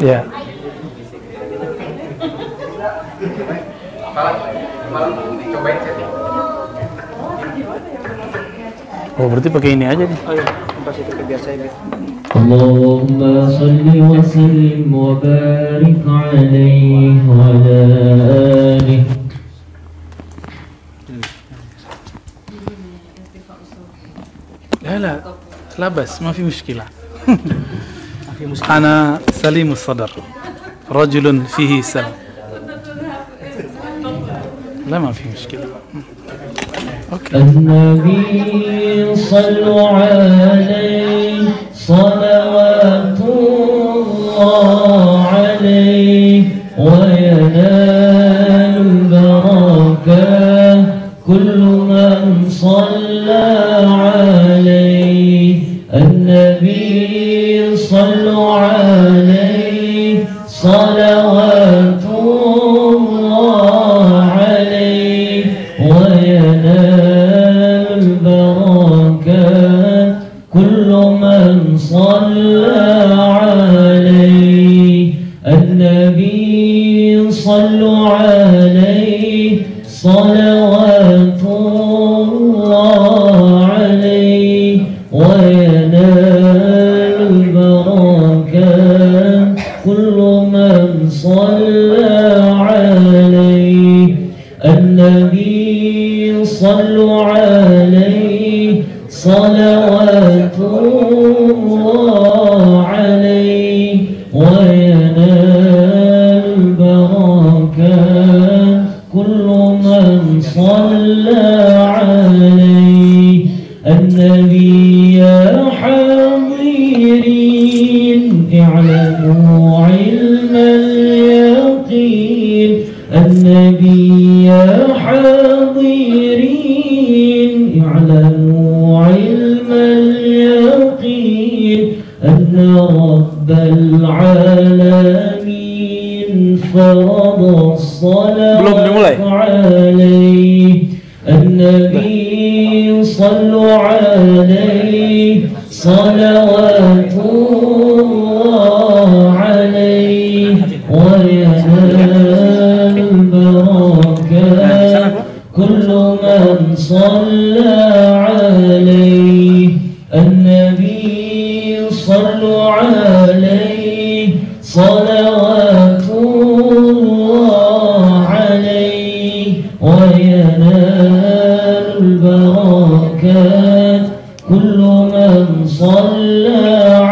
Ya. Dicobain sih. Oh, berarti pakai ini aja nih. Oh iya, pas itu biasa ini. Allahumma salli wa sallim wa barik alaihi wa ala alihi. لا بس ما في مشكلة. أنا سليم الصدر رجل فيه سلام. لا ما في مشكلة. أوكي. النبي صلوا عليه صلوات الله عليه وينال البركة كل من صلى عليه. النبي صلوا عليه صلوات الله عليه وينال البركات كل من صلى عليه. النبي صلوا عليه صلوات الله عليه وينال البركات كل من صلى عليه. النبي صلوا عليه صلوات الله عليه وينال البركات كل من صلى عليه. النبي يا حاضرين اعلموا علم اليقين. النبي يا حاضرين اعلموا علم اليقين أن رب العالمين فرض الصلاة عليه. النبي صلوا عليه صلوات الله عليه وينال البركات كل من صلى عليه. النبي صلوا عليه صلوات الله عليه وينال البركات كل من صلى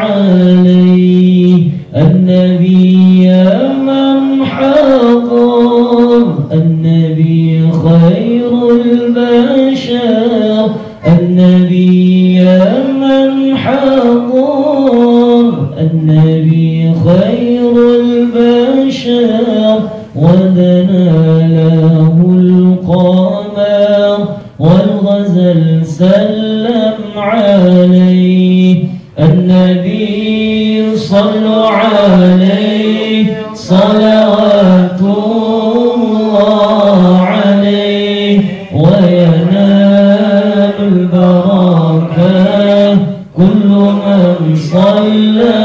عليه. النبي يا من حضر النبي خير البشر. النبي يا من حضر النبي خير البشر ودنا له القمر والغزل سلم عليه. النبي صلوا عليه صلوات الله عليه وينال البركات كل من صلى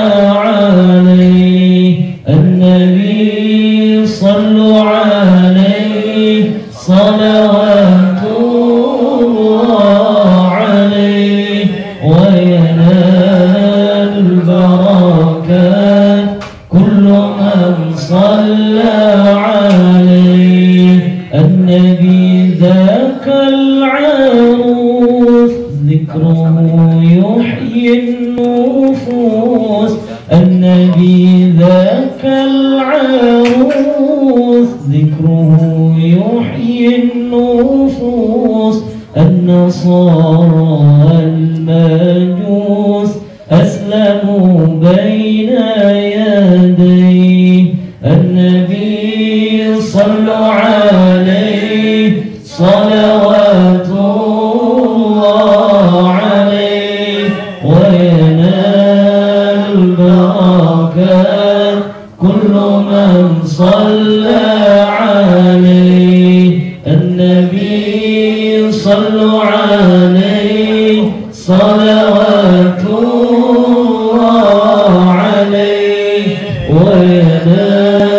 عليه. النبي صلوا عليه صلوات الله عليه وينال البركات كل من صلى عليه. النبي ذاك العروس ذكره يحيي النفوس. النبي ذاك العروس ذكره يحيي النفوس. النصارى والمجوس أسلموا بين يديه. النبي صلوا عليه صلوات الله عليه وينال البركات كل من صلى عليه. النبي صلوا عليه صلوات الله عليه وينال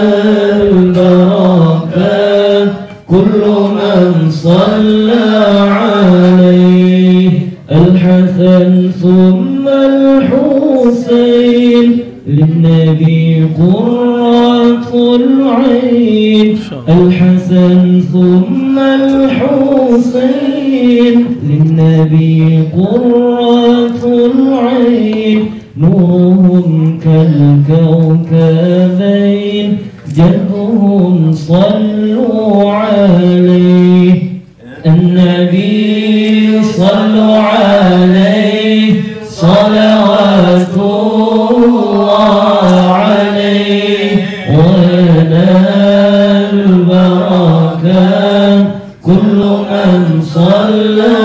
البركات كل من صلى عليه الحسن ثم الحسين للنبي قرة العين الحسن ثم الحسين للنبي قرة العين نورهم كالكوكبين جدهم صلوا عليه النبي صلوا عليه صلوات الله عليه وينال البركات كل من صلى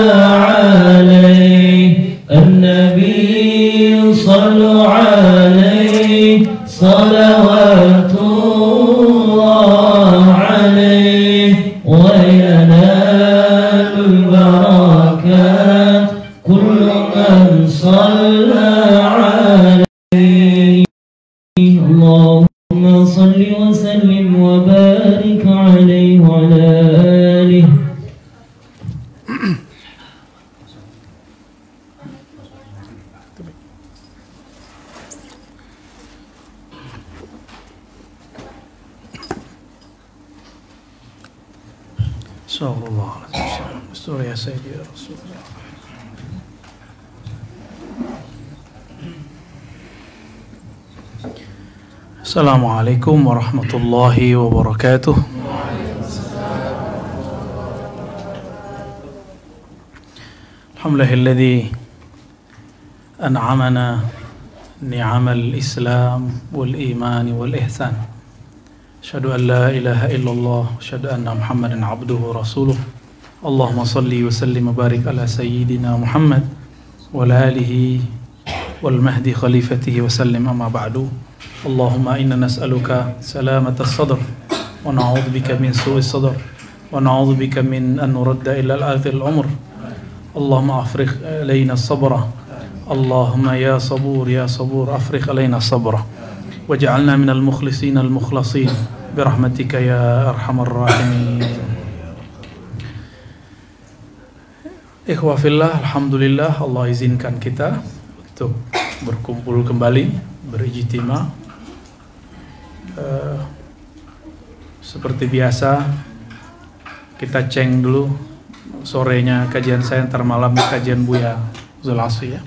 عليه النبي صلوا عليه صلوات الله عليه وينال البركات كل من صلى عليه اللهم صل وسلم وبارك عليه وعلى آله. Sallallahu Betul ya Sayyidi Rasulullah. Assalamualaikum warahmatullahi wabarakatuh. Alhamdulillahilladzi an'amana ni'amal Islam wal iman wal ihsan. Asyhadu an la ilaha illallah, asyhadu anna Muhammadan abduhu rasuluh. Allahumma salli wa sallim wa barik ala sayyidina Muhammad wa ala alihi wal mahdi khalifatihi wa sallim, amma ba'du. Allahumma inna nas'aluka salamata as-sadr wa na'udzu bika min su'i as-sadr wa na'udzu bika min an nuradda ila al-akhir al-umr. Allahumma afrigh alayna as-sabra. Allahumma ya sabur afrigh alayna as-sabra waj'alna minal mukhlisin al-mukhlasin birahmatika ya arhamar rahimin. Ikhwah fillah, alhamdulillah Allah izinkan kita untuk berkumpul kembali, berijtima. Seperti biasa kita ceng dulu sorenya kajian saya, ntar malam kajian Buya Zulasi ya,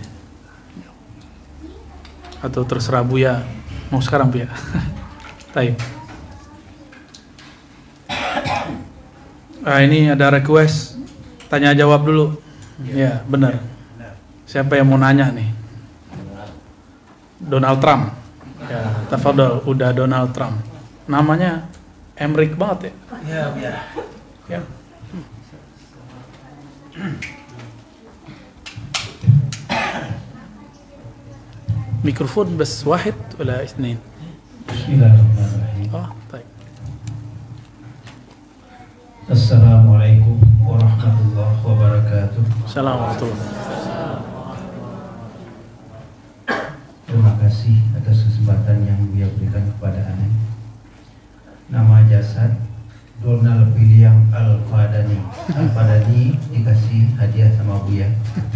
atau terserah Buya mau sekarang Buya. Taib. Ini ada request tanya jawab dulu. Ya benar. Siapa yang mau nanya nih? Donald Trump. Ya, tafadhol, udah Donald Trump. Namanya Emrik banget ya. Ya. Mikrofon bas wahid wala isnain? Bismillahirrahmanirrahim. Baik. Assalamualaikum warahmatullahi wabarakatuh. Assalamualaikum. Terima kasih atas kesempatan yang Buya berikan kepada Ane. Nama jasad Donald William Al-Fadani. Al-Fadani dikasih hadiah sama Buya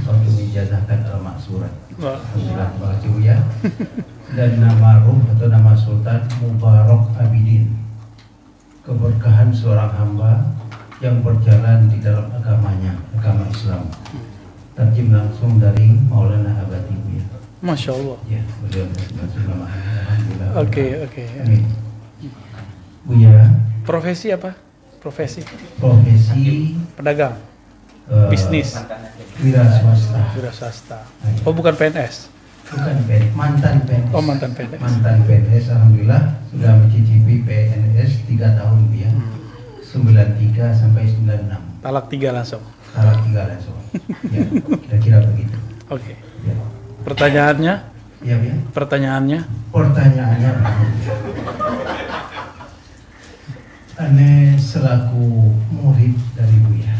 untuk dijazahkan al-maksurat. Alhamdulillah, terima kasih Buya. Dan nama ruh atau nama Sultan Mubarak Abidin, keberkahan seorang hamba yang berjalan di dalam agamanya, agama Islam. Tarjim langsung dari Maulana Abadi Buya. Masya Allah. Ya, beliau nama. Alhamdulillah. Oke. Amin. Buya. Profesi apa? Profesi Pedagang. Bisnis. Wira swasta. Wira swasta. Oh, bukan PNS. Bukan PNS, mantan PNS. Oh, mantan PNS. Mantan PNS, alhamdulillah sudah mencicipi PNS 3 tahun Buya. 93 sampai 96. Talak 3 langsung. Talak 3 langsung. Ya, kira-kira begitu. Oke. Ya. Pertanyaannya? Ya, Buya. Pertanyaannya? Pertanyaannya Ane selaku murid dari Buya.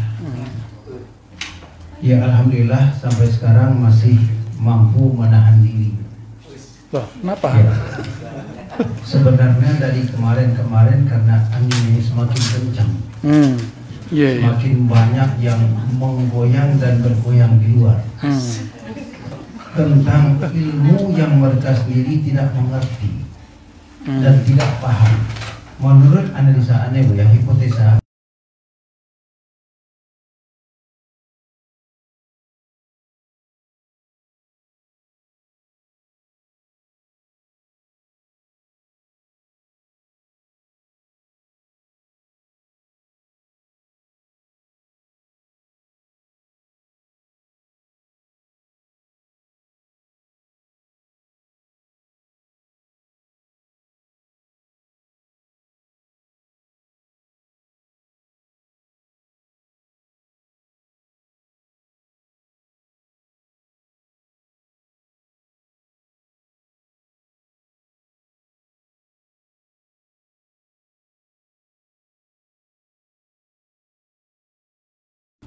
Ya alhamdulillah sampai sekarang masih mampu menahan diri. Loh, kenapa? Ya. Sebenarnya dari kemarin-kemarin karena angin ini semakin kencang, semakin banyak yang menggoyang dan bergoyang di luar tentang ilmu yang mereka sendiri tidak mengerti dan tidak paham. Menurut analisa aneh, Bu, yang hipotesa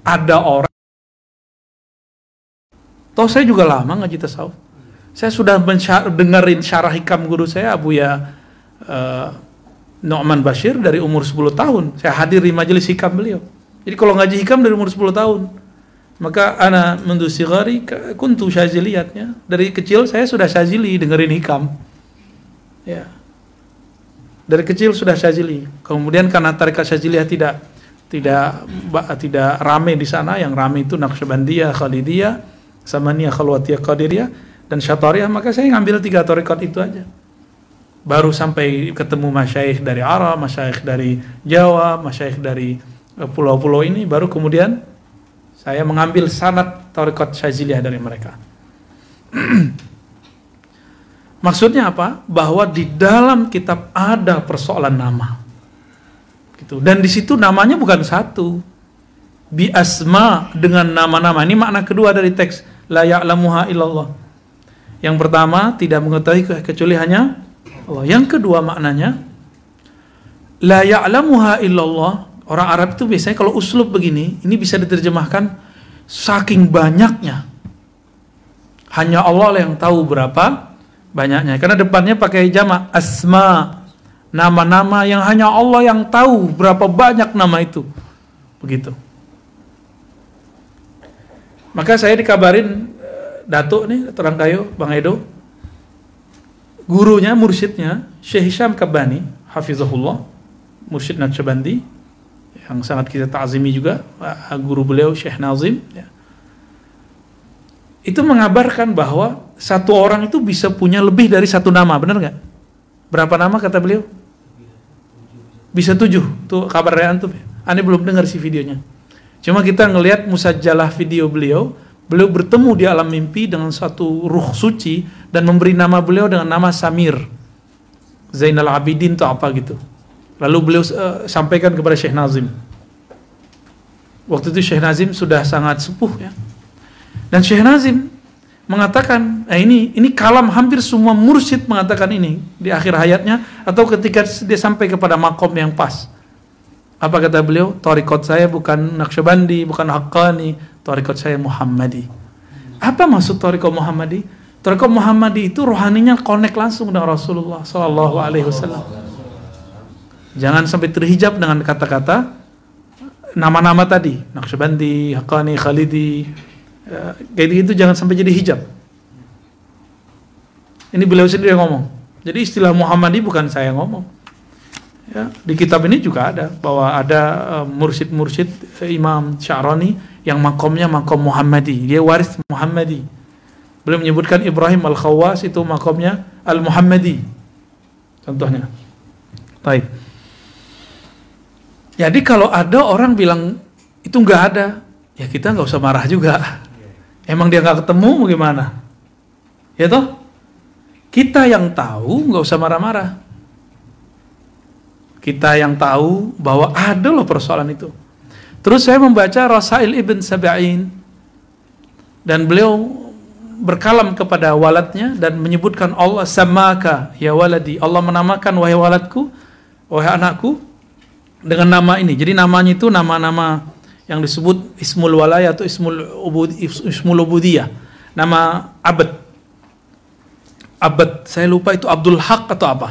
ada orang, toh saya juga lama ngaji tasawuf. Saya sudah dengerin syarah hikam guru saya Abuya Nu'man Bashir dari umur 10 tahun. Saya hadir di majelis hikam beliau. Jadi kalau ngaji hikam dari umur 10 tahun, maka ana mundu sigari kuntu syaziliyatnya. Dari kecil saya sudah syazili dengerin hikam. Ya. Dari kecil sudah syazili. Kemudian karena tarekat syaziliyah tidak rame di sana, yang rame itu Naqsyabandiyah, Khalidiyah, Samaniyah, Khalwatiyah, Qadiriyah dan Syatariyah, maka saya ngambil 3 tarekat itu aja. Baru sampai ketemu masyayikh dari Arab, masyayikh dari Jawa, masyayikh dari pulau-pulau ini, baru kemudian saya mengambil sanad tarekat Syaziliyah dari mereka. Maksudnya apa? Bahwa di dalam kitab ada persoalan nama. Gitu. Dan di situ namanya bukan satu. Bi asma, dengan nama-nama. Ini makna kedua dari teks la ya'lamuha illallah. Yang pertama, tidak mengetahui kecuali hanya Allah. Yang kedua maknanya la ya'lamuha illallah. Orang Arab itu biasanya kalau uslub begini, ini bisa diterjemahkan saking banyaknya. Hanya Allah yang tahu berapa banyaknya. Karena depannya pakai jamak asma. Nama-nama yang hanya Allah yang tahu berapa banyak nama itu. Begitu. Maka saya dikabarin Datuk nih, Datuk Rangkayo, Bang Edo, gurunya, mursyidnya Syekh Hisham Kabbani, hafizahullah, mursyid Naqsyabandi, yang sangat kita ta'zimi juga, guru beliau Syekh Nazim, ya. Itu mengabarkan bahwa satu orang itu bisa punya lebih dari satu nama, benar nggak? Berapa nama kata beliau? Bisa 7. Tuh kabar dari antum ya. Aneh belum dengar sih videonya. Cuma kita ngelihat musajjalah video beliau bertemu di alam mimpi dengan satu ruh suci dan memberi nama beliau dengan nama Samir Zainal Abidin atau apa gitu. Lalu beliau sampaikan kepada Syekh Nazim. Waktu itu Syekh Nazim sudah sangat sepuh ya. Dan Syekh Nazim mengatakan, ini kalam hampir semua mursyid mengatakan ini di akhir hayatnya atau ketika dia sampai kepada makom yang pas. Apa kata beliau? Thariqat saya bukan Naqsyabandi, bukan Haqqani, thariqat saya Muhammadi. Apa maksud thariqat Muhammadi? Thariqat Muhammadi itu rohaninya connect langsung dengan Rasulullah sallallahu alaihi wasallam. Jangan sampai terhijab dengan kata-kata nama-nama tadi, Naqsyabandi, Haqqani, Khalidi. Kayak gitu jangan sampai jadi hijab. Ini beliau sendiri yang ngomong. Jadi istilah Muhammadi bukan saya ngomong. Ya, di kitab ini juga ada bahwa ada mursyid-mursyid Imam Sya'rani yang makomnya makom Muhammadi. Dia waris Muhammadi. Beliau menyebutkan Ibrahim Al-Khawwas itu makomnya Al-Muhammadi. Contohnya. Baik. Jadi kalau ada orang bilang itu nggak ada, ya kita nggak usah marah juga. Emang dia nggak ketemu bagaimana? Ya toh? Kita yang tahu nggak usah marah-marah. Kita yang tahu bahwa ada loh persoalan itu. Terus saya membaca Rasail Ibn Sab'in dan beliau berkalam kepada waladnya dan menyebutkan Allah samaka ya waladi. Allah menamakan wahai waladku, wahai anakku dengan nama ini. Jadi namanya itu nama-nama yang disebut Ismul Walayah atau Ismul Ubudiyah. Nama abad. Abad, saya lupa itu Abdul Haq atau apa.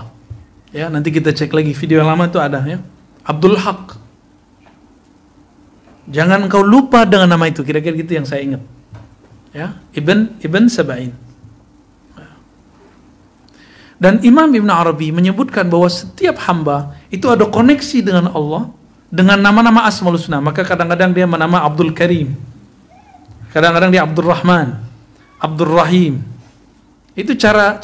Ya, nanti kita cek lagi video yang lama itu ada ya. Abdul Haq. Jangan engkau lupa dengan nama itu, kira-kira gitu yang saya ingat. Ya, Ibn Sab'in. Dan Imam Ibn Arabi menyebutkan bahwa setiap hamba itu ada koneksi dengan Allah dengan nama-nama Asmaul Husna. Maka kadang-kadang dia menama Abdul Karim, kadang-kadang dia Abdul Rahman, Abdul Rahim. Itu cara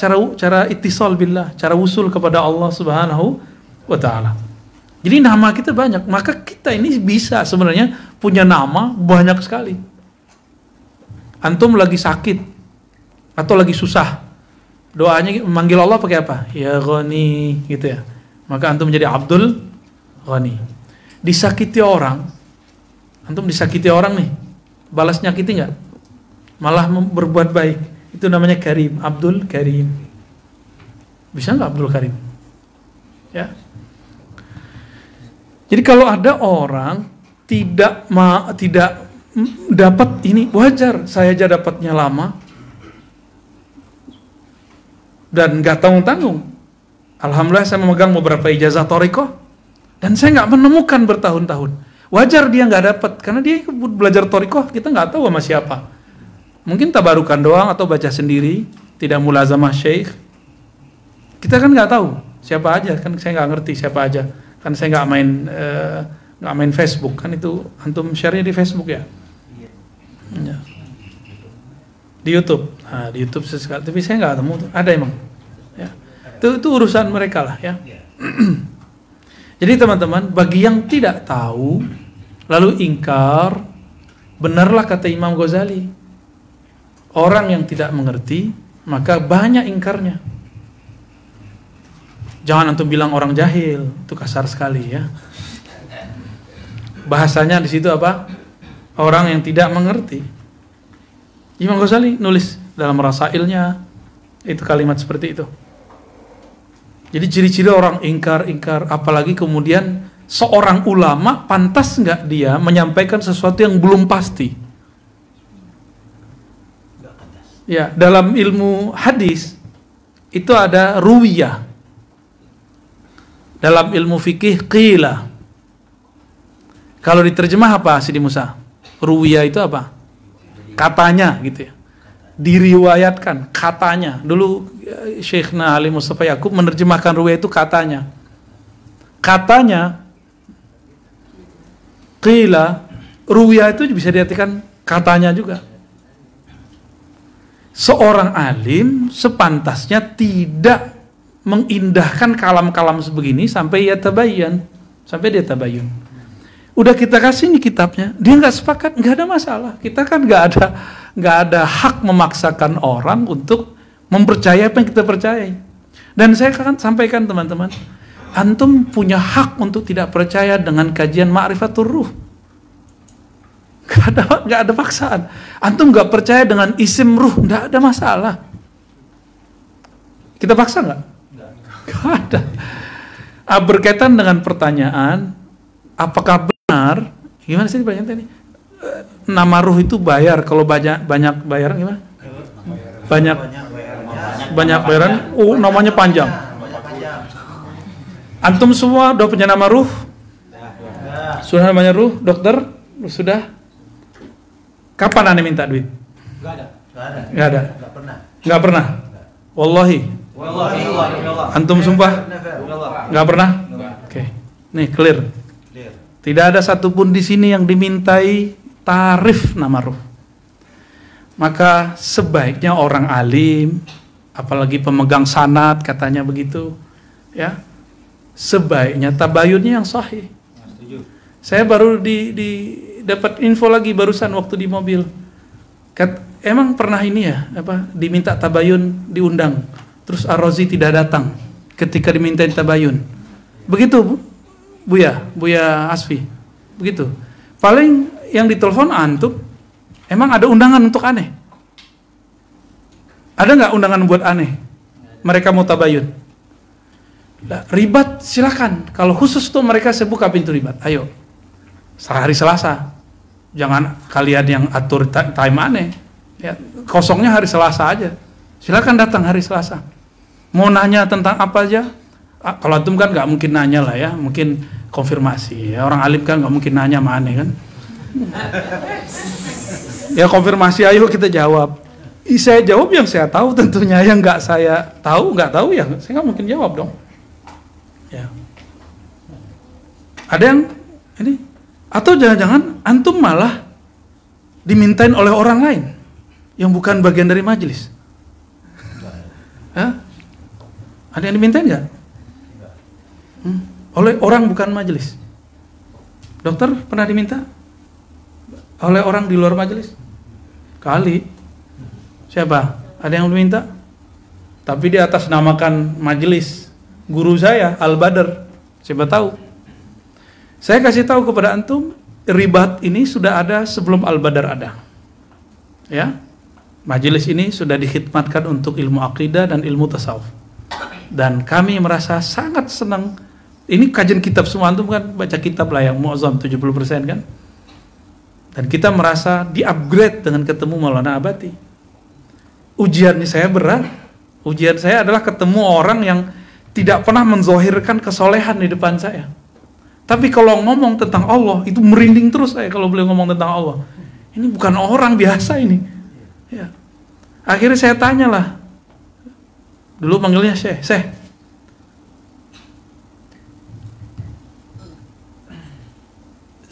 ittisal billah, cara usul kepada Allah Subhanahu wa taala. Jadi nama kita banyak, maka kita ini bisa sebenarnya punya nama banyak sekali. Antum lagi sakit atau lagi susah, doanya memanggil Allah pakai apa? Ya Ghani, gitu ya. Maka antum menjadi Abdul Ghani. Disakiti orang, antum disakiti orang nih, balas nyakiti nggak? Malah berbuat baik. Itu namanya Karim, Abdul Karim. Bisa nggak Abdul Karim? Ya. Jadi kalau ada orang tidak dapat ini, wajar. Saya aja dapatnya lama dan nggak tanggung-tanggung. Alhamdulillah saya memegang beberapa ijazah thariqah dan saya nggak menemukan bertahun-tahun. Wajar dia nggak dapat karena dia belajar thariqah, kita nggak tahu sama siapa. Mungkin tabarukan doang atau baca sendiri, tidak mulazamah syekh. Kita kan nggak tahu siapa aja, kan saya nggak ngerti siapa aja. Kan saya nggak main Facebook, kan itu antum share-nya di Facebook ya. Ya. Di YouTube. Nah, di YouTube sesekali, tapi saya nggak temu tuh. Ada emang. Ya. Itu urusan mereka lah ya. Jadi teman-teman, bagi yang tidak tahu lalu ingkar, benarlah kata Imam Ghazali. Orang yang tidak mengerti, maka banyak ingkarnya. Jangan antum bilang orang jahil, itu kasar sekali ya. Bahasanya di situ apa? Orang yang tidak mengerti. Imam Ghazali nulis dalam rasailnya itu kalimat seperti itu. Jadi ciri-ciri orang ingkar, apalagi kemudian seorang ulama, pantas nggak dia menyampaikan sesuatu yang belum pasti? Ya, dalam ilmu hadis itu ada ruwiyah. Dalam ilmu fikih qila. Kalau diterjemah apa Sidi Musa? Ruwiyah itu apa? Katanya gitu ya. Diriwayatkan katanya. Dulu Syekhna Ali Mustafa Yaqub menerjemahkan ruwiyah itu katanya. Katanya qila, ruwiyah itu bisa diartikan katanya juga. Seorang alim sepantasnya tidak mengindahkan kalam-kalam sebegini sampai dia tabayyan, sampai dia tabayyun. Udah kita kasih nih kitabnya, dia nggak sepakat, nggak ada masalah. Kita kan nggak ada hak memaksakan orang untuk mempercayai apa yang kita percayai. Dan saya akan sampaikan teman-teman, antum punya hak untuk tidak percaya dengan kajian Ma'rifatur Ruh. Gak ada paksaan. Antum gak percaya dengan isim ruh, gak ada masalah. Kita paksa gak? Gak ada. Berkaitan dengan pertanyaan, apakah benar? Gimana sih pertanyaan tadi? Nama ruh itu bayar. Kalau banyak bayaran gimana? Banyak bayaran. Oh, namanya panjang. Antum semua udah punya nama ruh? Sudah namanya ruh, dokter? Sudah? Kapan aneh minta duit? Gak ada. Gak pernah. Wallahi. Antum sumpah? Gak pernah? Oke. Nih clear. Tidak ada satupun di sini yang dimintai tarif nama ruh. Maka sebaiknya orang alim, apalagi pemegang sanad katanya begitu, ya. Sebaiknya tabayunnya yang sahih. Saya baru dapat info lagi barusan waktu di mobil. Emang pernah ini ya, diminta tabayun, diundang. Terus Ar-Razi tidak datang ketika dimintain tabayun. Begitu Buya Asfi. Begitu. Paling yang ditelepon antum, emang ada undangan untuk aneh? Ada nggak undangan buat aneh? Mereka mau tabayun. Nah, ribat silakan. Kalau khusus tuh mereka saya buka pintu ribat. Ayo. Hari Selasa, jangan kalian yang atur time aneh ya, kosongnya hari Selasa aja, silakan datang hari Selasa. Mau nanya tentang apa aja, Kalau antum kan nggak mungkin nanya lah ya, mungkin konfirmasi. Ya, orang alim kan nggak mungkin nanya mana kan. Ya konfirmasi, ayo kita jawab. Saya jawab yang saya tahu tentunya, yang nggak saya tahu ya saya nggak mungkin jawab dong. Ya. Ada yang ini, atau jangan-jangan antum malah dimintain oleh orang lain yang bukan bagian dari majelis. Hah? Ada yang dimintain nggak? Oleh orang bukan majelis. Dokter pernah diminta oleh orang di luar majelis? Kali. Siapa? Ada yang diminta? Tapi di atas namakan majelis. Guru saya Al-Badr. Siapa tahu? Saya kasih tahu kepada antum, ribat ini sudah ada sebelum Al-Badr ada. Ya. Majelis ini sudah dikhidmatkan untuk ilmu akidah dan ilmu tasawuf. Dan kami merasa sangat senang. Ini kajian kitab semua, antum kan baca kitab lah yang muazzam 70% kan. Dan kita merasa di-upgrade dengan ketemu Maulana Abati. Ujiannya saya berat. Ujian saya adalah ketemu orang yang tidak pernah menzohirkan kesolehan di depan saya. Tapi kalau ngomong tentang Allah, itu merinding terus saya kalau beliau ngomong tentang Allah. Ini bukan orang biasa ini. Ya. Akhirnya saya tanyalah. Dulu panggilnya Syekh.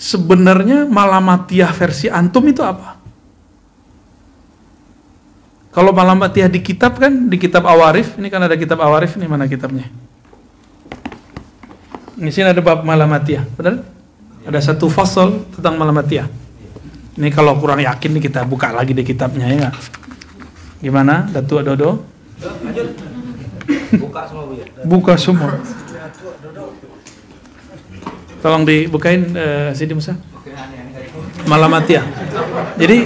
Sebenarnya Malamatiyah versi antum itu apa? Kalau Malamatiyah di kitab kan, di kitab Awarif, ini kan ada kitab Awarif, ini mana kitabnya? Di sini ada bab Malamatiyah, benar? Ada satu fasal tentang Malamatiyah. Ini kalau kurang yakin nih kita buka lagi di kitabnya ya. Gimana, Datuk Dodo? Buka semua Bu ya. Buka semua. Tolong dibukain Sidi Musa. Malamatiyah. Jadi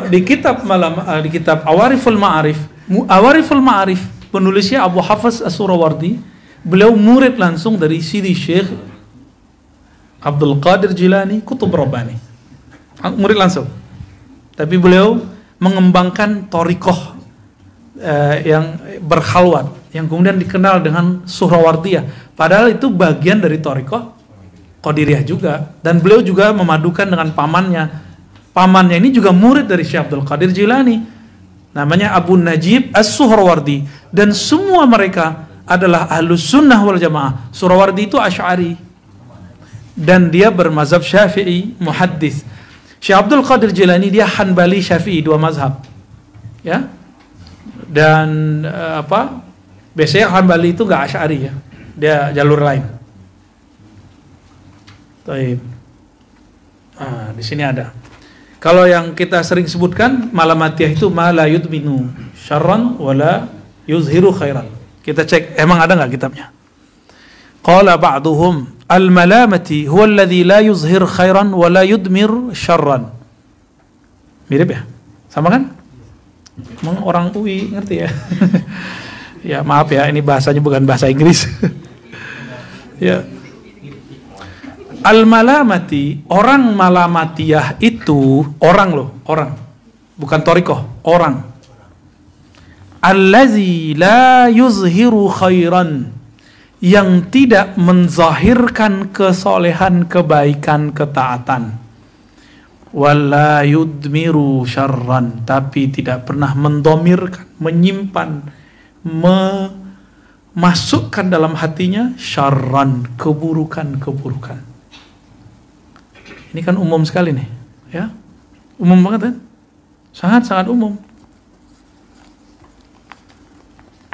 di kitab di kitab Awariful Ma'arif penulisnya Abu Hafiz As-Surawardi, beliau murid langsung dari Sidi Syekh Abdul Qadir Jilani Qutb Rabbani. Murid langsung. Tapi beliau mengembangkan thariqah yang berkhalwat, yang kemudian dikenal dengan Suhrawardiyah. Padahal itu bagian dari thariqah Qadiriyah juga. Dan beliau juga memadukan dengan pamannya. Pamannya ini juga murid dari Syekh Abdul Qadir Jilani. Namanya Abu Najib As-Suhrawardi. Dan semua mereka adalah Ahlus Sunnah wal Jamaah. Suhrawardi itu Asy'ari. Dan dia bermazhab Syafi'i, muhaddis. Syekh Abdul Qadir Jilani dia Hanbali Syafi'i, dua mazhab. Ya. Dan biasanya Hanbali itu enggak Asy'ari ya. Dia jalur lain. Baik. Di sini ada. Kalau yang kita sering sebutkan Malamatiyah itu ma la yudminu syarran wala yuzhiru khairan. Kita cek emang ada enggak kitabnya. Qala ba'duhum al-malamati huwa alladhi la yuzhir khairan wala yudmir syarran. Mirip ya? Sama kan? Emang orang UI ngerti ya? Ya maaf ya, ini bahasanya bukan bahasa Inggris. Ya. Al-malamati, orang Malamatiyah itu orang loh, orang. Bukan thariqah, orang. Allazi la yuzhiru khairan, yang tidak menzahirkan kesolehan, kebaikan, ketaatan. Wala yudmiru syarran, tapi tidak pernah mendomirkan, menyimpan, memasukkan dalam hatinya syarran, keburukan-keburukan. Ini kan umum sekali nih, ya. Umum banget kan? Sangat-sangat umum.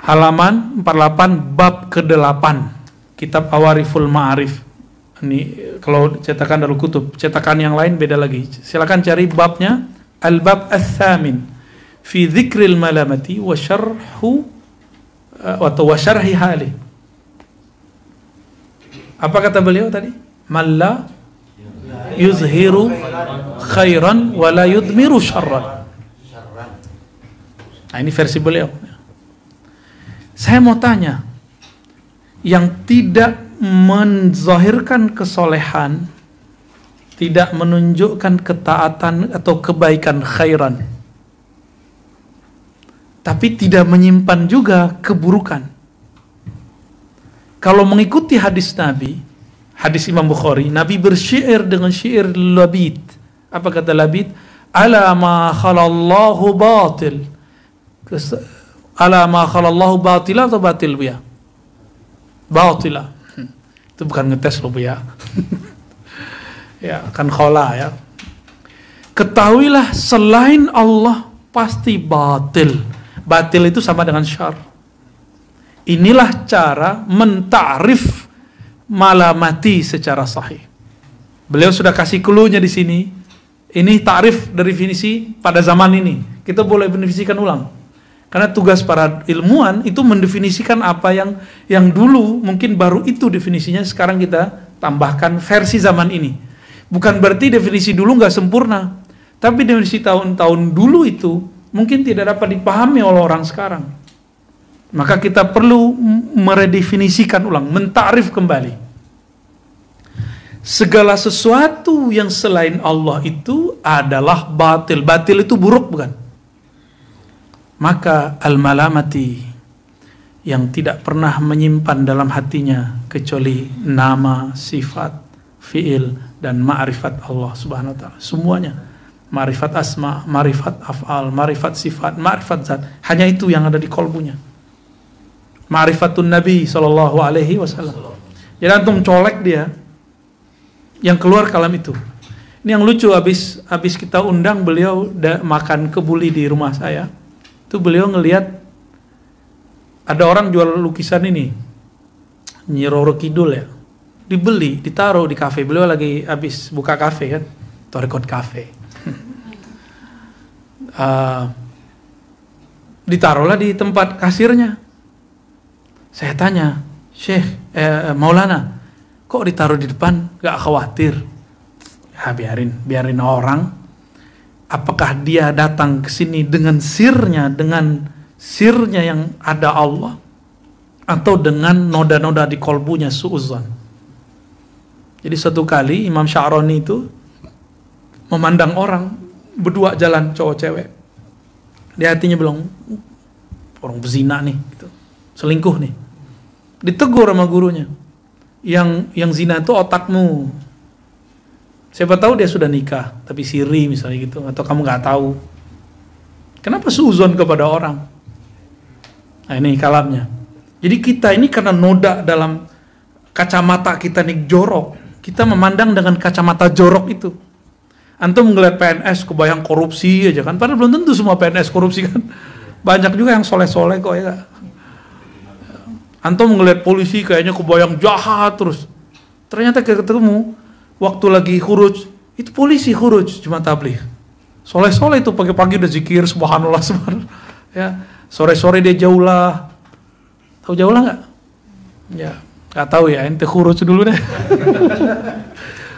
Halaman 48 bab ke-8 kitab Awariful Ma'arif. Ini kalau cetakan Darul Kutub, cetakan yang lain beda lagi. Silakan cari babnya, Al-Bab Ats-Tsamin fi Dzikril Malamati wa Syarhu wa Syarhi Hali. Apa kata beliau tadi? Malla yuzhiru khairan wa la yudmiru syarran. Nah, ini versi beliau. Saya mau tanya, yang tidak menzahirkan kesolehan, tidak menunjukkan ketaatan atau kebaikan khairan, tapi tidak menyimpan juga keburukan, Kalau mengikuti hadis Nabi, hadis Imam Bukhari, Nabi bersyair dengan syair labid. Apa kata labid? Ala ma khalallahu batil. Ala ma khalallahu batila atau batil bu ya? Batila. Itu bukan ngetes loh bu ya. Ya, kan khala ya. Ketahuilah selain Allah pasti batil. Batil itu sama dengan syarr. Inilah cara mentarif malamati secara sahih. Beliau sudah kasih clue-nya di sini. Ini ta'rif definisi pada zaman ini. Kita boleh mendefinisikan ulang. Karena tugas para ilmuwan itu mendefinisikan apa yang dulu mungkin baru itu definisinya, sekarang kita tambahkan versi zaman ini. Bukan berarti definisi dulu nggak sempurna, tapi definisi tahun-tahun dulu itu mungkin tidak dapat dipahami oleh orang sekarang. Maka kita perlu meredefinisikan ulang, mentarif kembali. Segala sesuatu yang selain Allah itu adalah batil. Batil itu buruk bukan? Maka al-malamati yang tidak pernah menyimpan dalam hatinya kecuali nama, sifat, fi'il dan ma'rifat Allah Subhanahu wa taala. Semuanya. Ma'rifat asma, ma'rifat af'al, ma'rifat sifat, ma'rifat zat. Hanya itu yang ada di kolbunya. Ma'rifatun Nabi sallallahu alaihi wasallam. Jadi antum colek dia, yang keluar kalam itu. Ini yang lucu, habis kita undang beliau makan kebuli di rumah saya. Itu beliau ngelihat ada orang jual lukisan ini, Nyi Roro Kidul ya. Dibeli, ditaruh di kafe. Beliau lagi habis buka kafe kan, Torekot Cafe. Ditaruhlah di tempat kasirnya. Saya tanya, Syekh, Maulana, kok ditaruh di depan? Gak khawatir? Ya biarin orang. Apakah dia datang ke sini dengan sirnya yang ada Allah, atau dengan noda-noda di kolbunya su'uzan? Jadi suatu kali Imam Sya'rani itu memandang orang berdua jalan cowok cewek. Di hatinya bilang, orang berzina nih, gitu. Selingkuh nih. Ditegur sama gurunya. Yang zina itu otakmu. Siapa tahu dia sudah nikah, tapi siri misalnya gitu, atau kamu nggak tahu. Kenapa suuzon kepada orang? Nah ini kalamnya. Jadi kita ini karena noda dalam kacamata kita nih jorok, kita memandang dengan kacamata jorok itu. Antum ngeliat PNS kebayang korupsi aja kan, padahal belum tentu semua PNS korupsi kan. Banyak juga yang soleh-soleh kok ya. Antum ngeliat polisi kayaknya kebayang jahat terus. Ternyata ketemu waktu lagi khuruj, itu polisi khuruj cuma tabligh. Soleh-soleh itu pagi-pagi udah zikir subhanallah subhanallah. Ya, sore-sore dia jaulah. Tahu jaulah nggak? Ya, nggak tahu ya. Ente khuruj dulu deh.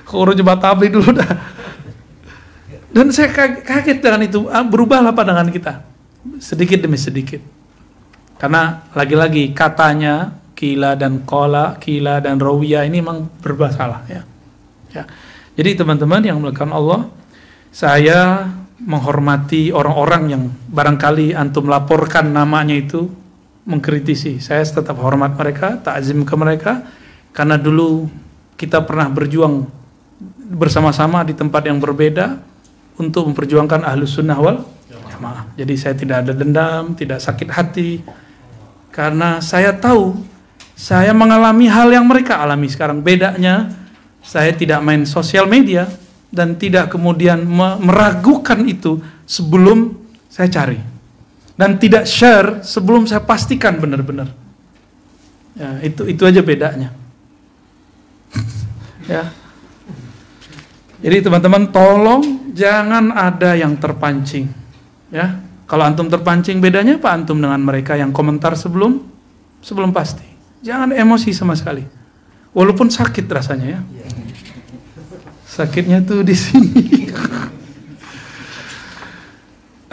Khuruj cuma tabligh dulu dah. Dan saya kaget dengan itu. Berubahlah pandangan kita sedikit demi sedikit. Karena lagi-lagi katanya kila dan kola, kila dan rawiyah ini memang bermasalah ya. Ya. Jadi teman-teman yang melakukan Allah, saya menghormati orang-orang yang barangkali antum laporkan namanya itu mengkritisi. Saya tetap hormat mereka, takzim ke mereka, karena dulu kita pernah berjuang bersama-sama di tempat yang berbeda untuk memperjuangkan Ahlus Sunnah wal Jamaah. Jadi saya tidak ada dendam, tidak sakit hati, karena saya tahu saya mengalami hal yang mereka alami sekarang. Bedanya saya tidak main sosial media dan tidak kemudian meragukan itu sebelum saya cari, dan tidak share sebelum saya pastikan benar-benar. Ya, itu aja bedanya. Ya. Jadi teman-teman tolong jangan ada yang terpancing. Ya, kalau antum terpancing, bedanya apa antum dengan mereka yang komentar sebelum pasti. Jangan emosi sama sekali. Walaupun sakit rasanya ya. Sakitnya tuh di sini.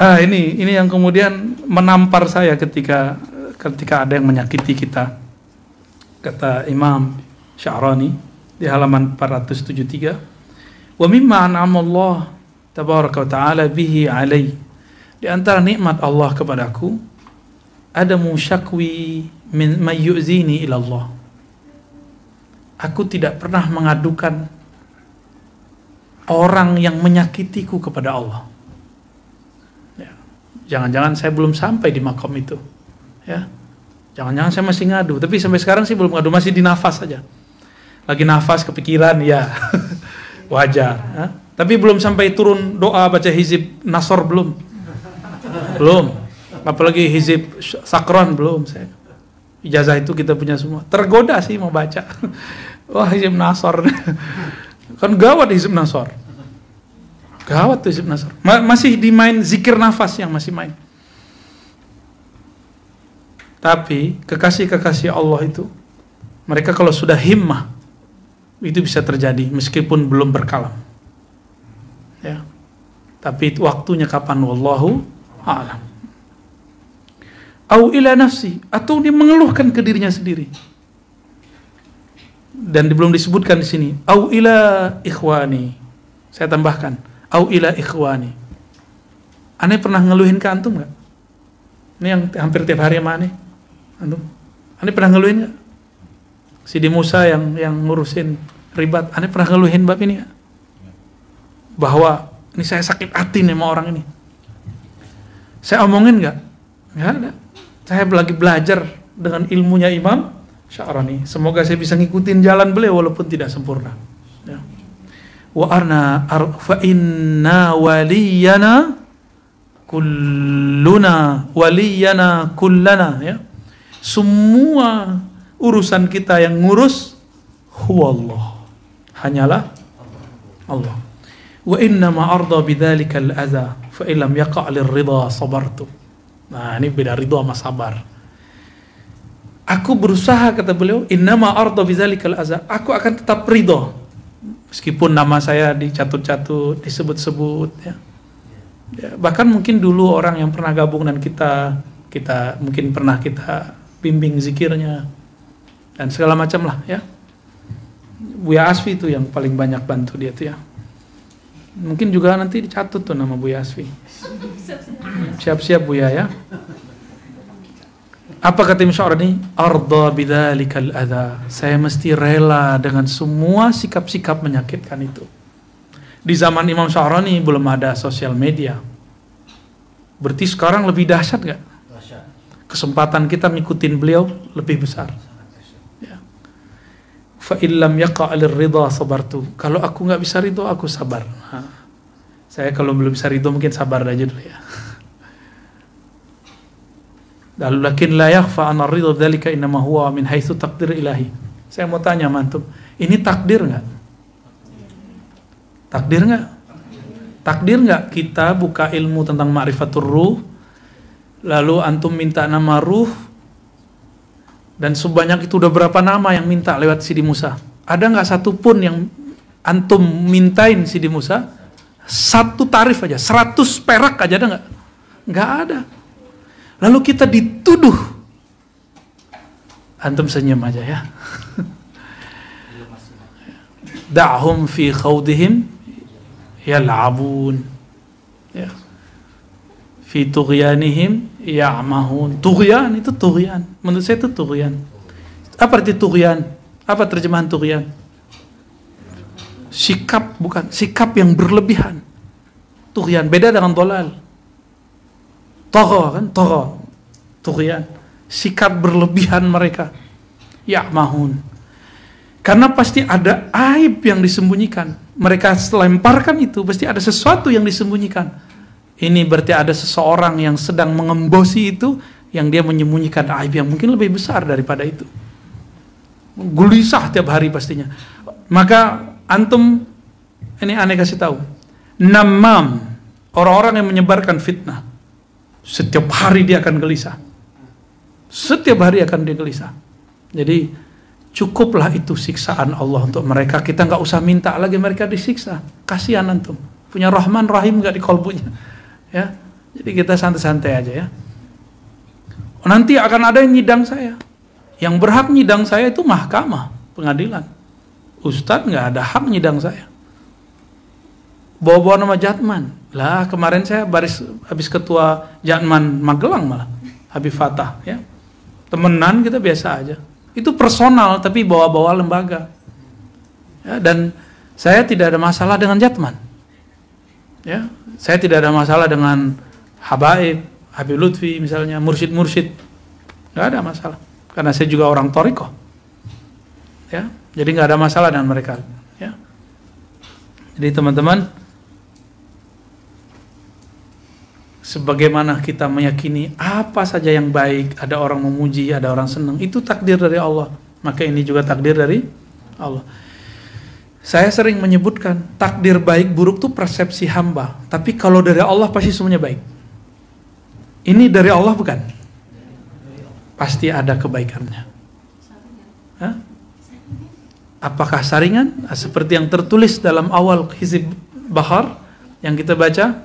Ini yang kemudian menampar saya ketika ada yang menyakiti kita. Kata Imam Sya'rani di halaman 473, "Wa mimma an'ama Allah tabaraka wa ta'ala bihi 'alai." Di antara nikmat Allah kepadaku, ada musyakwi min mayyuzini ila Allah. aku tidak pernah mengadukan orang yang menyakitiku kepada Allah. Ya. Jangan-jangan saya belum sampai di makom itu. Ya. Jangan-jangan saya masih ngadu, tapi sampai sekarang sih belum ngadu, masih di nafas saja. Lagi nafas kepikiran ya. Wajar, ya. Tapi belum sampai turun doa baca hizib Nasr belum. Apalagi hizib Sakron belum saya. Ijazah itu kita punya semua. Tergoda sih mau baca. Wah, hizib Nasr. Kan gawat hizib Nasr. Gawat tuh hizib Nasr. Masih dimain zikir nafas yang masih main. Tapi kekasih-kekasih Allah itu, mereka kalau sudah himmah, itu bisa terjadi meskipun belum berkalam. Ya. Tapi waktunya kapan, wallahu a'lam. Au ila nafsi, atau dia mengeluhkan ke dirinya sendiri. Dan belum disebutkan di sini. Au ila ikhwani. Saya tambahkan, au ila ikhwani. Aneh pernah ngeluhin ke antum enggak? Ini yang hampir tiap hari sama aneh. Antum? Aneh pernah ngeluhin enggak? Sidi Musa yang ngurusin ribat, aneh pernah ngeluhin bab ini enggak? Bahwa ini saya sakit hati nih sama orang ini. Saya omongin enggak? Enggak ada. Saya lagi belajar dengan ilmunya Imam Sya'rani. Semoga saya bisa ngikutin jalan beliau walaupun tidak sempurna. Ya. Wa arna fa inna waliyana kullana ya. Semua urusan kita yang ngurus huwallah. Hanyalah Allah. Wa inna ma arda bidzalika al-adza fa illam yaqa' lir-ridha sabartu. Nah, ini beda ridha sama sabar. Aku berusaha, kata beliau, innama arda bidzalika al-adza. Aku akan tetap ridha meskipun nama saya dicatut-catut, disebut-sebut ya. Ya, bahkan mungkin dulu orang yang pernah gabung dengan kita mungkin pernah kita bimbing zikirnya dan segala macam lah ya. Buya Asfi itu yang paling banyak bantu dia tuh ya. Mungkin juga nanti dicatut tuh nama Buya Asfi. Siap-siap Buya ya. Apa kata Imam Sya'rani? Arda bidzalikal adza. Saya mesti rela dengan semua sikap-sikap menyakitkan itu. Di zaman Imam Sya'rani belum ada sosial media. Berarti sekarang lebih dahsyat gak? Kesempatan kita ngikutin beliau lebih besar. Ya. Fa illam yaqa' lir-ridha sabartu. Kalau aku nggak bisa ridho, aku sabar. Saya kalau belum bisa ridho mungkin sabar aja dulu ya. Lakin la yakhfa anna ridha dzalika innama huwa min haitsu taqdir ilahi. Saya mau tanya mantum, ini takdir nggak? Takdir nggak? Takdir nggak kita buka ilmu tentang ma'rifatur ruh, lalu antum minta nama ruh, dan sebanyak itu udah berapa nama yang minta lewat Sidi Musa? Ada nggak satu pun yang antum mintain Sidi Musa? Satu tarif aja, 100 perak aja ada nggak? Nggak ada. Lalu kita dituduh. Antum senyum aja ya. Da'hum fi khawdihim yal'abun. Ya. Fi tughyanihim ya'mahun. Tughyan itu tughyan. Menurut saya itu tughyan. Apa arti tughyan? Apa terjemahan tughyan? Sikap, bukan, sikap yang berlebihan. Tughyan beda dengan dolal. Tagha kan, tagha. Tughyan. Sikap berlebihan mereka. Ya'mahun. Karena pasti ada aib yang disembunyikan. Mereka lemparkan itu, pasti ada sesuatu yang disembunyikan. Ini berarti ada seseorang yang sedang mengembosi itu, yang dia menyembunyikan aib yang mungkin lebih besar daripada itu. Gelisah tiap hari pastinya. Maka antum, ini aneh kasih tahu, namam, orang-orang yang menyebarkan fitnah, setiap hari dia akan gelisah. Setiap hari akan dia gelisah. Jadi cukuplah itu siksaan Allah untuk mereka. Kita nggak usah minta lagi mereka disiksa. Kasihan antum. Punya Rahman Rahim nggak di kolbunya. Ya. Jadi kita santai-santai aja ya. Nanti akan ada yang nyidang saya. Yang berhak nyidang saya itu mahkamah, pengadilan. Ustadz nggak ada hak nyidang saya. Bawa-bawa nama Jatman. Lah kemarin saya habis ketua Jatman Magelang malah. Habib Fatah ya. Temenan kita biasa aja. Itu personal tapi bawa-bawa lembaga. Ya, dan saya tidak ada masalah dengan Jatman. Ya, saya tidak ada masalah dengan Habaib, Habib Lutfi misalnya, mursyid-mursyid. Nggak ada masalah. Karena saya juga orang Thariqah. Ya, jadi nggak ada masalah dengan mereka. Ya. Jadi teman-teman, sebagaimana kita meyakini apa saja yang baik, ada orang memuji, ada orang senang, itu takdir dari Allah. Maka ini juga takdir dari Allah. Saya sering menyebutkan takdir baik buruk itu persepsi hamba. Tapi kalau dari Allah pasti semuanya baik. Ini dari Allah bukan? Pasti ada kebaikannya. Hah? Apakah saringan? Seperti yang tertulis dalam awal Hizib Bahar yang kita baca,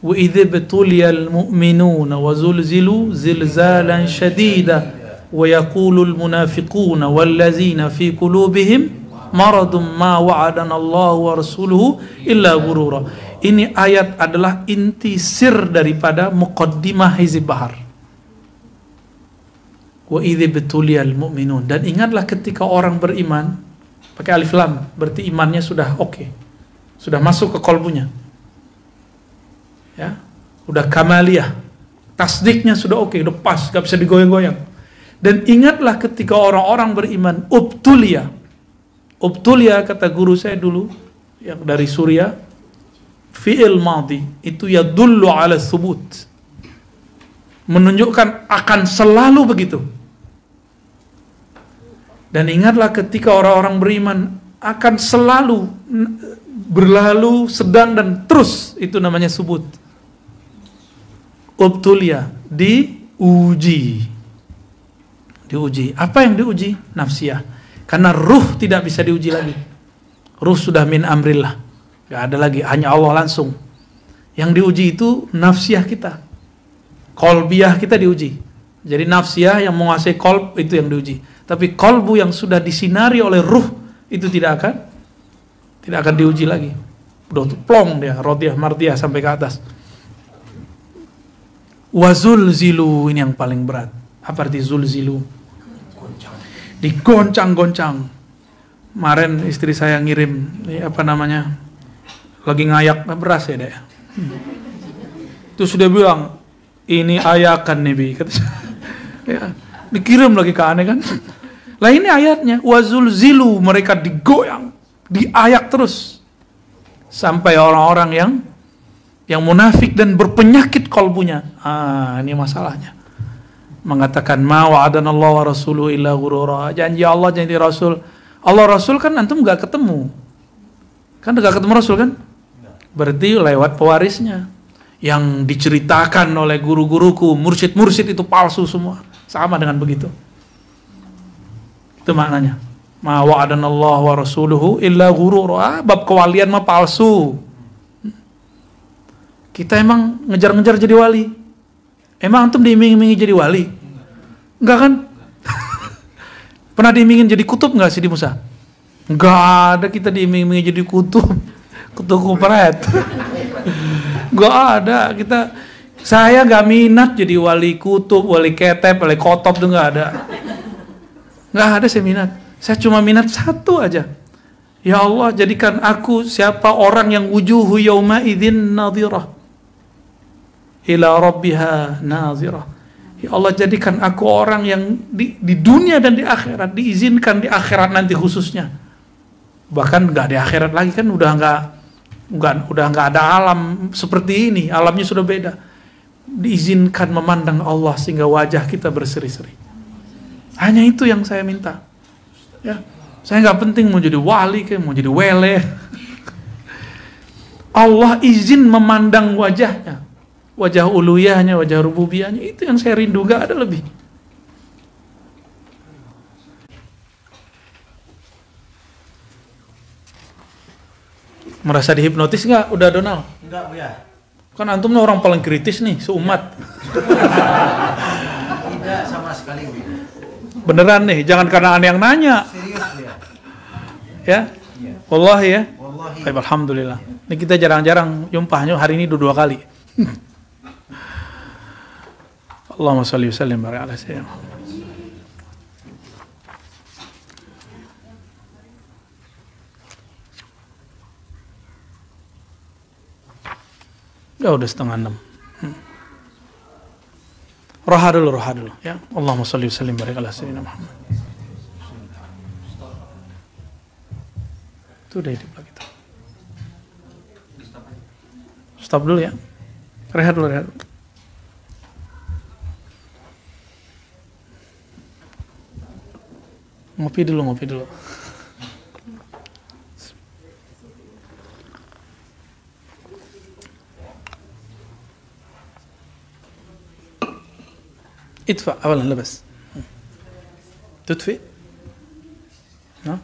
wa idza betuliyal mu'minuna wa zulzilu zilzalan shadida wa yaqulul munafiquna wallazina fi qulubihim maradum ma wa'adana Allah wa rasuluhu illa ghurura. Ini ayat adalah inti sir daripada muqaddimah Hizib Bahar. Wa idza betuliyal mu'minun, dan ingatlah ketika orang beriman, pakai alif lam, berarti imannya sudah oke. Sudah masuk ke kolbunya. Ya, udah kamaliyah. Tasdiknya sudah oke, udah pas, gak bisa digoyang-goyang. Dan ingatlah ketika orang-orang beriman, ubtulia. Ubtulia kata guru saya dulu yang dari Suriah, fi'il madhi itu yadullu ala thubut, menunjukkan akan selalu begitu. Dan ingatlah ketika orang-orang beriman akan selalu berlalu, sedang dan terus, itu namanya subut. Ubtulia, diuji. Diuji. Apa yang diuji? Nafsiyah. Karena ruh tidak bisa diuji lagi. Ruh sudah min amrillah. Gak ada lagi, hanya Allah langsung. Yang diuji itu nafsiyah kita. Kolbiyah kita diuji. Jadi nafsiyah yang menguasai kolb itu yang diuji. Tapi kolbu yang sudah disinari oleh ruh itu tidak akan diuji lagi. Udah plong dia, rodiyah mardiyah sampai ke atas. Wazul zilu, ini yang paling berat. Apa arti zulzilu? Digoncang-goncang. Kemarin istri saya ngirim, lagi ngayak beras ya deh. Terus sudah bilang, ini ayakan Nabi. Ya, dikirim lagi ke aneh kan. Lah ini ayatnya, wazul zilu, mereka digoyang, diayak terus. Sampai orang-orang yang munafik dan berpenyakit kolbunya. Ini masalahnya. Mengatakan ma wa'adanallahu wa rasuluhu illa ghurura. Janji Allah, janji Rasul. Allah Rasul kan antum gak ketemu. Kan gak ketemu Rasul kan? Berarti lewat pewarisnya. Yang diceritakan oleh guru-guruku, mursyid-mursyid itu palsu semua. Sama dengan begitu. Itu maknanya. Ma wa'adanallahu wa rasuluhu illa ghurura. Bab kewalian mah palsu. Kita emang ngejar-ngejar jadi wali. Emang antum diiming-imingi jadi wali? Enggak kan? Pernah diimingin jadi kutub enggak Sidi Musa? Enggak ada kita diiming-imingi jadi kutub. Kutub kupret. Enggak ada. Saya enggak minat jadi wali kutub, wali ketep, wali kotop itu enggak ada. Enggak ada saya minat. Saya cuma minat satu aja. Ya Allah, jadikan aku siapa orang yang wujuhu yauma idzin nadhirah ila rabbiha nazirah. Ya Allah, jadikan aku orang yang di dunia dan di akhirat, diizinkan di akhirat nanti khususnya. Bahkan nggak di akhirat lagi kan udah nggak ada alam seperti ini, alamnya sudah beda. Diizinkan memandang Allah sehingga wajah kita berseri-seri. Hanya itu yang saya minta. Ya, saya nggak penting mau jadi wali kayak mau jadi wele. Allah izin memandang wajahnya. Wajah uluhiyahnya, wajah rububiyahnya, itu yang saya rindu, gak ada lebih. Merasa dihipnotis gak? Udah Donald? Enggak, Bu ya. Kan antum orang paling kritis nih, seumat. Tidak sama sekali, Bu. Beneran nih, jangan karena aneh yang nanya. Serius, Bu ya. Ya? Wallahi ya? Wallahi. Baik, alhamdulillah. Ini kita jarang-jarang jumpahnya, hari ini 2 kali. Allahumma shalli wa sallim ala sayyidina Muhammad. Ya udah 5:30. Roha dulu ya. Allahumma sholli wa sallim barik ala sayyidina Muhammad. Itu udah hidup lagi tuh. Stop dulu ya. Rehat dulu. Ngopi dulu. ادفع اولا لا بس تدفئ ها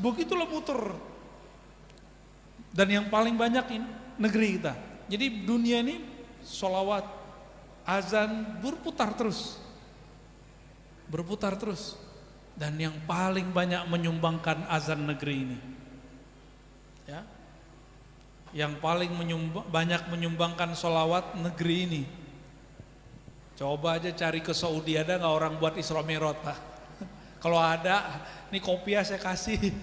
begitulah muter. Dan yang paling banyak ini negeri kita. Jadi dunia ini sholawat, azan berputar terus. Dan yang paling banyak menyumbangkan azan negeri ini, ya, yang paling banyak menyumbangkan sholawat negeri ini. Coba aja cari ke Saudi, ada nggak orang buat Isra Mi'raj, Pak? Kalau ada, nih kopiah saya kasih.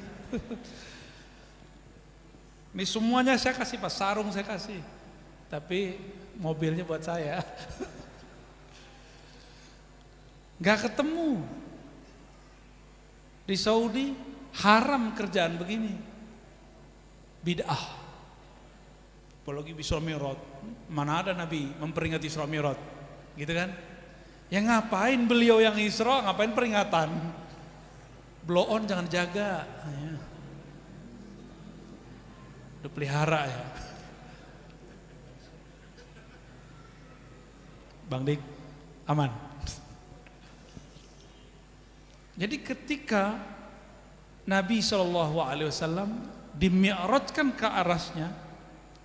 Ini semuanya saya kasih, Pak, sarung saya kasih. Tapi mobilnya buat saya. Nggak ketemu. Di Saudi haram kerjaan begini, bid'ah. Apalagi Isra Mi'raj, mana ada Nabi memperingati Isra Mi'raj, gitu kan? Ya ngapain beliau yang Isra, ngapain peringatan? Blow on jangan jaga, ya. Udah pelihara ya. Bang Dik, aman. Jadi ketika Nabi SAW dimi'rajkan ke arasnya,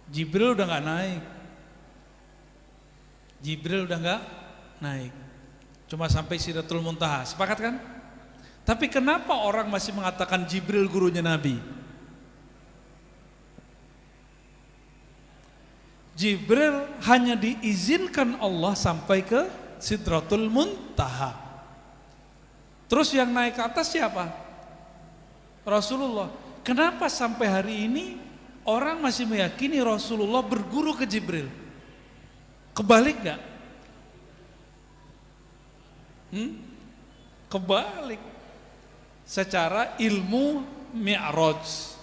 Jibril udah nggak naik. Cuma sampai Sidratul Muntaha. Sepakat kan? Tapi kenapa orang masih mengatakan Jibril gurunya Nabi? Jibril hanya diizinkan Allah sampai ke Sidratul Muntaha. Terus yang naik ke atas siapa? Rasulullah. Kenapa sampai hari ini orang masih meyakini Rasulullah berguru ke Jibril? Kebalik gak? Kebalik. Secara ilmu Mi'raj.